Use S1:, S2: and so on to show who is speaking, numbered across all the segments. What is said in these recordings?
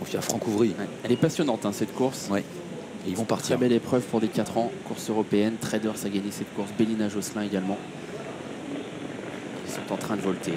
S1: confie à Franck Ouvry.
S2: Ouais. Elle est passionnante hein, cette course.
S1: Ouais. Et ils vont partir.
S2: Très belle épreuve pour des 4 ans. Course européenne. Traders a gagné cette course. Bélina Josselin également. Ils sont en train de volter.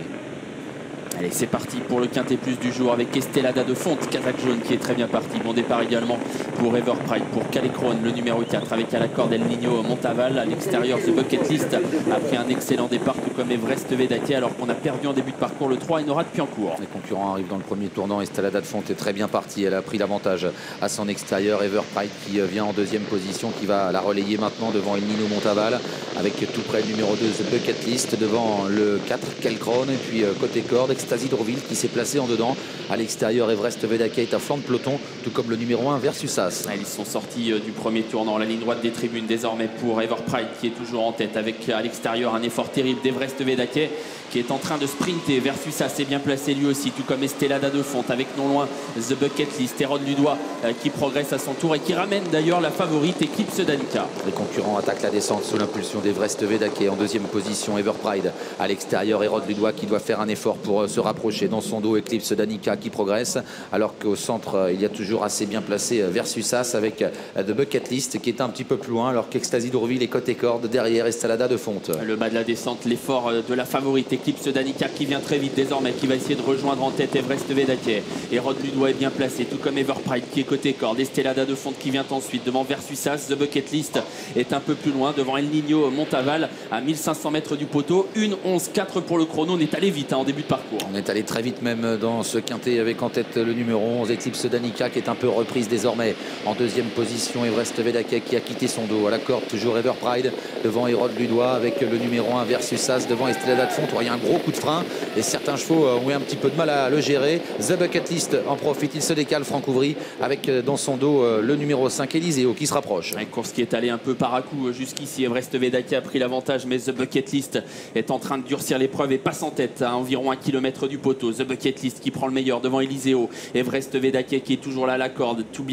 S2: Allez, c'est parti pour le quintet plus du jour avec Estelada de Fonte, Kazakh jaune qui est très bien parti. Bon départ également pour Everpride, pour Calecrone, le numéro 4 avec à la corde El Niño Montaval. À l'extérieur, The Bucket List a pris un excellent départ, tout comme Everest Vedake, alors qu'on a perdu en début de parcours le 3 Enora de Piancourt.
S1: Les concurrents arrivent dans le premier tournant. Estelada de Fonte est très bien partie. Elle a pris l'avantage à son extérieur. Everpride qui vient en deuxième position, qui va la relayer maintenant devant El Niño Montaval, avec tout près le numéro 2 The Bucket List, devant le 4 Calecrone, et puis côté corde Ecstasy d'Orville qui s'est placé en dedans. À l'extérieur, Everest Vedake est à flanc de peloton, tout comme le numéro 1 Versus As.
S2: Ils sont sortis du premier tournant, la ligne droite des tribunes désormais pour Everpride qui est toujours en tête, avec à l'extérieur un effort terrible d'Everest Vedake qui est en train de sprinter. Versus As est bien placé lui aussi, tout comme Estelada de Fonte, avec non loin The Bucket List, Hérode Ludois qui progresse à son tour et qui ramène d'ailleurs la favorite Eclipse Danica.
S1: Les concurrents attaquent la descente sous l'impulsion d'Everest Vedake. En deuxième position, Everpride. À l'extérieur, Hérode Ludois qui doit faire un effort pour se rapprocher. Dans son dos, Eclipse Danica qui progresse, alors qu'au centre, il y a toujours assez bien placé Versus As avec The Bucket List qui est un petit peu plus loin, alors qu'Ecstasy d'Orville est côté corde derrière Estelada de Fonte.
S2: Le bas de la descente, l'effort de la favorite Eclipse Danica qui vient très vite désormais, qui va essayer de rejoindre en tête Everest Vedake. Hérode Ludois est bien placé, tout comme Everpride qui est côté corde. Estelada de Fonte qui vient ensuite devant Versus As. The Bucket List est un peu plus loin devant El Niño Montaval à 1500 mètres du poteau. 1:11:4 pour le chrono. On est allé vite en début de parcours.
S1: On est allé très vite même dans ce quintet, avec en tête le numéro 11 Eclipse Danica qui est un peu reprise désormais. En deuxième position, Everest Vedake qui a quitté son dos. À la corde, toujours Everpride devant Hérode Ludois, avec le numéro 1 Versus As devant Estelada de Fonte. Il y a un gros coup de frein et certains chevaux ont eu un petit peu de mal à le gérer. The Bucket List en profite, il se décale, Franck Ouvry, avec dans son dos le numéro 5 Eliseo qui se rapproche.
S2: Une course qui est allée un peu par à coup jusqu'ici. Everest Vedake a pris l'avantage, mais The Bucket List est en train de durcir l'épreuve et passe en tête à environ 1 km du poteau. The Bucket List qui prend le meilleur devant Eliseo. Everest Vedake qui est toujours là à la corde, tout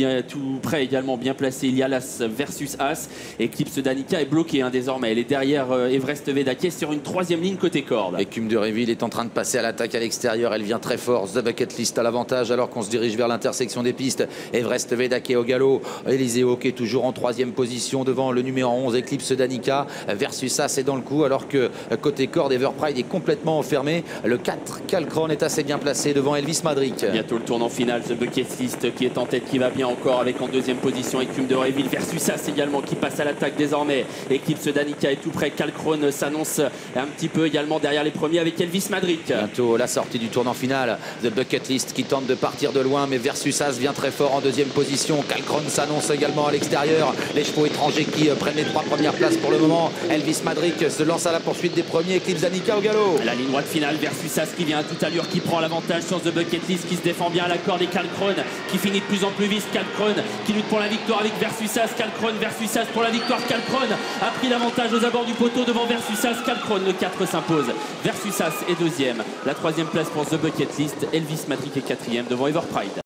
S2: près également, bien placé. Il y a l'As Versus As. Eclipse Danica est bloquée désormais. Elle est derrière Everest Vedake sur une troisième ligne côté corde.
S1: Écume de Réville est en train de passer à l'attaque à l'extérieur. Elle vient très fort. The Bucket List à l'avantage alors qu'on se dirige vers l'intersection des pistes. Everest Vedake au galop. Eliseo qui est toujours en troisième position devant le numéro 11 Eclipse Danica. Versus As est dans le coup, alors que côté corde Everpride est complètement enfermé. Le 4 Calecrone est assez bien placé devant Elvis Madric.
S2: Bientôt le tournant final. The Bucket List qui est en tête, qui va bien encore, avec en deuxième position Écume de Réville. Versus As également qui passe à l'attaque désormais. Eclipse Danica est tout près. Calecrone s'annonce un petit peu également derrière les premiers avec Elvis Madric.
S1: Bientôt la sortie du tournant final. The Bucket List qui tente de partir de loin, mais Versus As vient très fort en deuxième position. Calecrone s'annonce également à l'extérieur. Les chevaux étrangers qui prennent les 3 premières places pour le moment. Elvis Madric se lance à la poursuite des premiers. Eclipse Danica au galop.
S2: La ligne droite finale, Versus As qui vient à toute allure, qui prend l'avantage sur The Bucket List, qui se défend bien à la corde, et Calecrone qui finit de plus en plus vite. Calecrone qui lutte pour la victoire avec Versus As. Calecrone, Versus As pour la victoire. Calecrone a pris l'avantage aux abords du poteau devant Versus As. Calecrone, le 4 s'impose. Versus As est deuxième. La troisième place pour The Bucket List. Elvis Madric est quatrième devant Everpride.